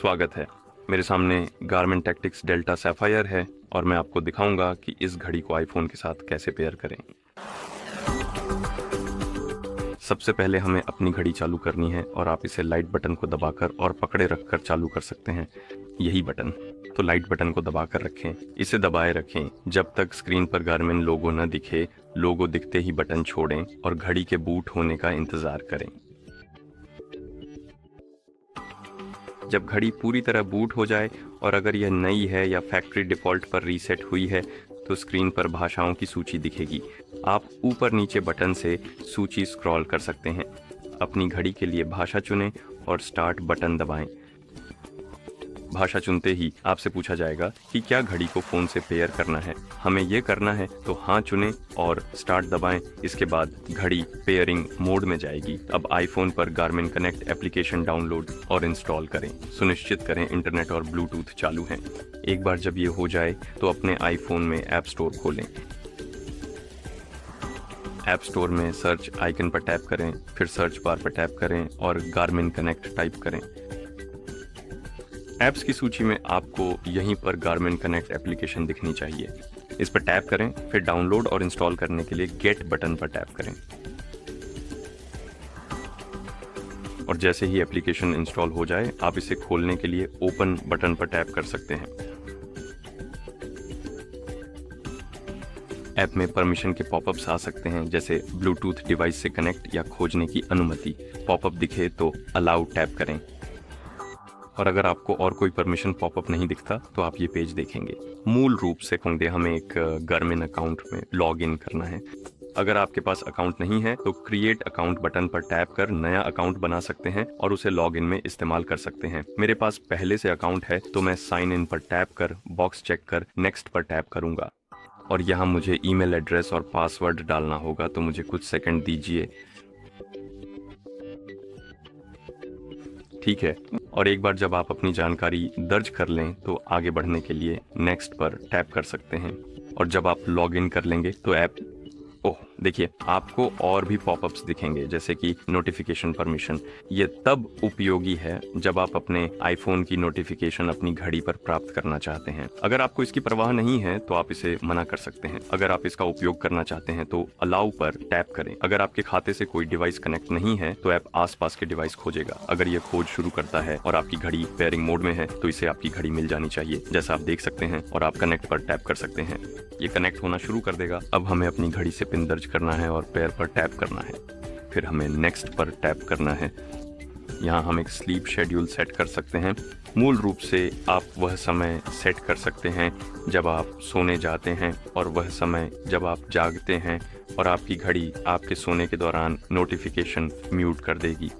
स्वागत है। मेरे सामने गारमिन टैक्टिक्स डेल्टा सैफायर है और मैं आपको दिखाऊंगा कि इस घड़ी को आईफोन के साथ कैसे पेयर करें। सबसे पहले हमें अपनी घड़ी चालू करनी है और आप इसे लाइट बटन को दबाकर और पकड़े रखकर चालू कर सकते हैं। यही बटन, तो लाइट बटन को दबाकर रखें, इसे दबाए रखें जब तक स्क्रीन पर गारमिन लोगो न दिखे। लोगो दिखते ही बटन छोड़ें और घड़ी के बूट होने का इंतज़ार करें। जब घड़ी पूरी तरह बूट हो जाए और अगर यह नई है या फैक्ट्री डिफ़ॉल्ट पर रीसेट हुई है तो स्क्रीन पर भाषाओं की सूची दिखेगी। आप ऊपर नीचे बटन से सूची स्क्रॉल कर सकते हैं। अपनी घड़ी के लिए भाषा चुनें और स्टार्ट बटन दबाएं। भाषा चुनते ही आपसे पूछा जाएगा कि क्या घड़ी को फ़ोन से पेयर करना है। हमें ये करना है तो हाँ चुनें और स्टार्ट दबाएं। इसके बाद घड़ी पेयरिंग मोड में जाएगी। अब आईफोन पर गारमिन कनेक्ट एप्लीकेशन डाउनलोड और इंस्टॉल करें। सुनिश्चित करें इंटरनेट और ब्लूटूथ चालू हैं। एक बार जब ये हो जाए तो अपने आईफोन में ऐप स्टोर खोलें। ऐप स्टोर में सर्च आइकन पर टैप करें, फिर सर्च बार पर टैप करें और गारमिन कनेक्ट टाइप करें। ऐप्स की सूची में आपको यहीं पर गारमिन कनेक्ट एप्लीकेशन दिखनी चाहिए। इस पर टैप करें, फिर डाउनलोड और इंस्टॉल करने के लिए गेट बटन पर टैप करें और जैसे ही एप्लीकेशन इंस्टॉल हो जाए आप इसे खोलने के लिए ओपन बटन पर टैप कर सकते हैं। ऐप में परमिशन के पॉपअप्स आ सकते हैं, जैसे ब्लूटूथ डिवाइस से कनेक्ट या खोजने की अनुमति। पॉपअप दिखे तो अलाउ टैप करें और अगर आपको और कोई परमिशन पॉपअप नहीं दिखता तो आप ये पेज देखेंगे। मूल रूप से हमें एक गारमिन अकाउंट में लॉग इन करना है। अगर आपके पास अकाउंट नहीं है तो क्रिएट अकाउंट बटन पर टैप कर नया अकाउंट बना सकते हैं और उसे लॉग इन में इस्तेमाल कर सकते हैं। मेरे पास पहले से अकाउंट है तो मैं साइन इन पर टैप कर बॉक्स चेक कर नेक्स्ट पर टैप करूंगा और यहाँ मुझे ईमेल एड्रेस और पासवर्ड डालना होगा, तो मुझे कुछ सेकंड दीजिए। ठीक है, और एक बार जब आप अपनी जानकारी दर्ज कर लें तो आगे बढ़ने के लिए नेक्स्ट पर टैप कर सकते हैं और जब आप लॉग इन कर लेंगे तो ऐप देखिए आपको और भी पॉपअप्स दिखेंगे, जैसे कि नोटिफिकेशन परमिशन। ये तब उपयोगी है जब आप अपने आईफोन की नोटिफिकेशन अपनी घड़ी पर प्राप्त करना चाहते हैं। अगर आपको इसकी परवाह नहीं है तो आप इसे मना कर सकते हैं। अगर आप इसका उपयोग करना चाहते हैं तो अलाउ पर टैप करें। अगर आपके खाते से कोई डिवाइस कनेक्ट नहीं है तो ऐप आसपास के डिवाइस खोजेगा। अगर ये खोज शुरू करता है और आपकी घड़ी पेयरिंग मोड में है तो इसे आपकी घड़ी मिल जानी चाहिए, जैसा आप देख सकते हैं, और आप कनेक्ट पर टैप कर सकते हैं। ये कनेक्ट होना शुरू कर देगा। अब हमें अपनी घड़ी से पिन दर्ज करना है और पेयर पर टैप करना है, फिर हमें नेक्स्ट पर टैप करना है। यहाँ हम एक स्लीप शेड्यूल सेट कर सकते हैं। मूल रूप से आप वह समय सेट कर सकते हैं जब आप सोने जाते हैं और वह समय जब आप जागते हैं, और आपकी घड़ी आपके सोने के दौरान नोटिफिकेशन म्यूट कर देगी।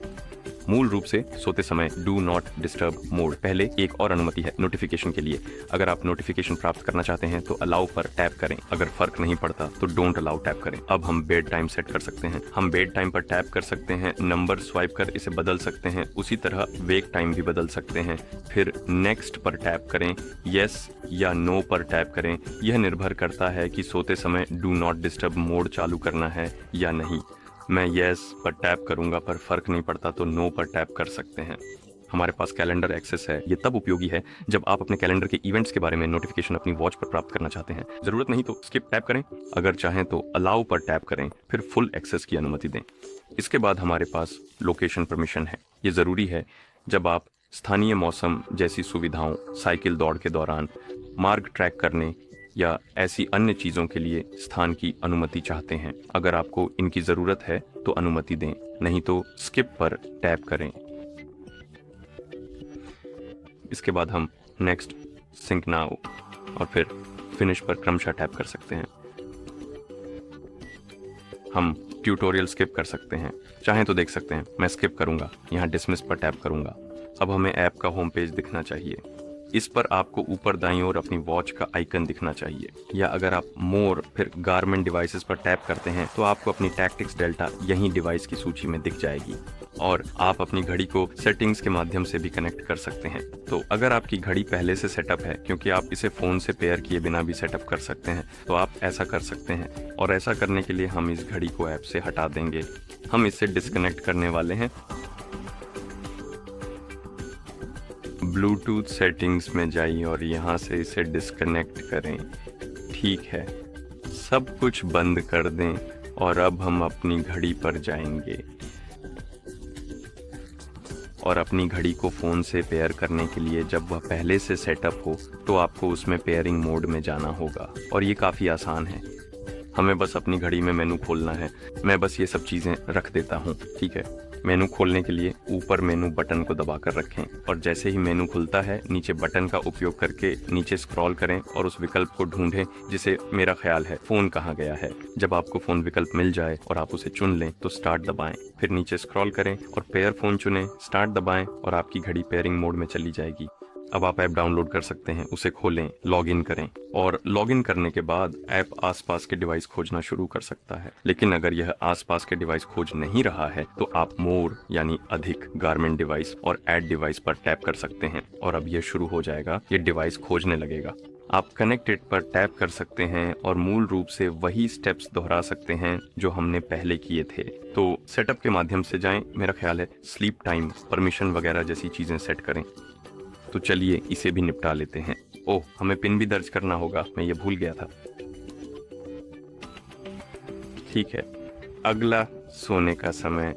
मूल रूप से सोते समय डू नॉट डिस्टर्ब मोड। पहले एक और अनुमति है नोटिफिकेशन के लिए। अगर आप नोटिफिकेशन प्राप्त करना चाहते हैं तो अलाउ पर टैप करें। अगर फर्क नहीं पड़ता तो डोंट अलाउ टैप करें। अब हम बेड टाइम सेट कर सकते हैं। हम बेड टाइम पर टैप कर सकते हैं, नंबर स्वाइप कर इसे बदल सकते हैं। उसी तरह वेक टाइम भी बदल सकते हैं। फिर नेक्स्ट पर टैप करें, यस या नो पर टैप करें। यह निर्भर करता है कि सोते समय डू नॉट डिस्टर्ब मोड चालू करना है या नहीं। मैं येस पर टैप करूंगा, पर फर्क नहीं पड़ता तो नो पर टैप कर सकते हैं। हमारे पास कैलेंडर एक्सेस है। ये तब उपयोगी है जब आप अपने कैलेंडर के इवेंट्स के बारे में नोटिफिकेशन अपनी वॉच पर प्राप्त करना चाहते हैं। जरूरत नहीं तो स्किप टैप करें। अगर चाहें तो अलाउ पर टैप करें, फिर फुल एक्सेस की अनुमति दें। इसके बाद हमारे पास लोकेशन परमिशन है। ये ज़रूरी है जब आप स्थानीय मौसम जैसी सुविधाओं, साइकिल दौड़ के दौरान, मार्ग ट्रैक करने या ऐसी अन्य चीज़ों के लिए स्थान की अनुमति चाहते हैं। अगर आपको इनकी ज़रूरत है तो अनुमति दें, नहीं तो स्किप पर टैप करें। इसके बाद हम नेक्स्ट, सिंक नाउ और फिर फिनिश पर क्रमशः टैप कर सकते हैं। हम ट्यूटोरियल स्किप कर सकते हैं, चाहें तो देख सकते हैं। मैं स्किप करूंगा, यहाँ डिसमिस पर टैप करूंगा। अब हमें ऐप का होम पेज दिखना चाहिए। इस पर आपको ऊपर दाईं ओर अपनी वॉच का आइकन दिखना चाहिए, या अगर आप मोर फिर गारमिन डिवाइसेस पर टैप करते हैं तो आपको अपनी टैक्टिक्स डेल्टा यहीं डिवाइस की सूची में दिख जाएगी और आप अपनी घड़ी को सेटिंग्स के माध्यम से भी कनेक्ट कर सकते हैं। तो अगर आपकी घड़ी पहले से सेटअप है, क्योंकि आप इसे फ़ोन से पेयर किए बिना भी सेटअप कर सकते हैं, तो आप ऐसा कर सकते हैं। और ऐसा करने के लिए हम इस घड़ी को ऐप से हटा देंगे। हम इसे डिस्कनेक्ट करने वाले हैं। ब्लूटूथ सेटिंग्स में जाइए और यहाँ से इसे डिस्कनेक्ट करें। ठीक है, सब कुछ बंद कर दें और अब हम अपनी घड़ी पर जाएंगे और अपनी घड़ी को फ़ोन से पेयर करने के लिए जब वह पहले से सेटअप हो तो आपको उसमें पेयरिंग मोड में जाना होगा और ये काफ़ी आसान है। हमें बस अपनी घड़ी में मेनू खोलना है। मैं बस ये सब चीज़ें रख देता हूँ, ठीक है। मेनू खोलने के लिए ऊपर मेनू बटन को दबाकर रखें और जैसे ही मेनू खुलता है नीचे बटन का उपयोग करके नीचे स्क्रॉल करें और उस विकल्प को ढूंढें जिसे मेरा ख्याल है फ़ोन कहाँ गया है। जब आपको फ़ोन विकल्प मिल जाए और आप उसे चुन लें तो स्टार्ट दबाएं, फिर नीचे स्क्रॉल करें और पेयर फ़ोन चुनें, स्टार्ट दबाएं और आपकी घड़ी पेयरिंग मोड में चली जाएगी। अब आप ऐप डाउनलोड कर सकते हैं, उसे खोलें, लॉगिन करें और लॉगिन करने के बाद ऐप आसपास के डिवाइस खोजना शुरू कर सकता है। लेकिन अगर यह आसपास के डिवाइस खोज नहीं रहा है तो आप मोर यानी अधिक, गारमेंट डिवाइस और ऐड डिवाइस पर टैप कर सकते हैं और अब यह शुरू हो जाएगा, ये डिवाइस खोजने लगेगा। आप कनेक्टेड पर टैप कर सकते हैं और मूल रूप से वही स्टेप्स दोहरा सकते हैं जो हमने पहले किए थे। तो सेटअप के माध्यम से जाएं, मेरा ख्याल है स्लीप टाइम, परमिशन वगैरह जैसी चीज़ें सेट करें। तो चलिए इसे भी निपटा लेते हैं। ओह, हमें पिन भी दर्ज करना होगा, मैं ये भूल गया था। ठीक है, अगला सोने का समय।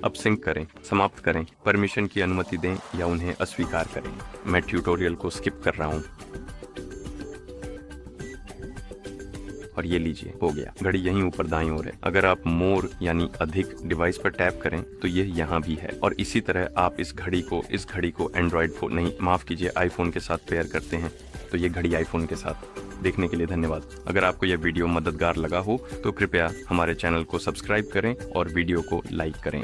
अब सिंक करें, समाप्त करें, परमिशन की अनुमति दें या उन्हें अस्वीकार करें। मैं ट्यूटोरियल को स्किप कर रहा हूं और ये लीजिए, हो गया। घड़ी यहीं ऊपर दाईं ओर है। अगर आप मोर यानी अधिक डिवाइस पर टैप करें तो ये यहाँ भी है और इसी तरह आप इस घड़ी को एंड्रॉयड फोन नहीं, माफ कीजिए, आईफोन के साथ पेयर करते हैं तो ये घड़ी आईफोन के साथ। देखने के लिए धन्यवाद। अगर आपको यह वीडियो मददगार लगा हो तो कृपया हमारे चैनल को सब्सक्राइब करें और वीडियो को लाइक करें।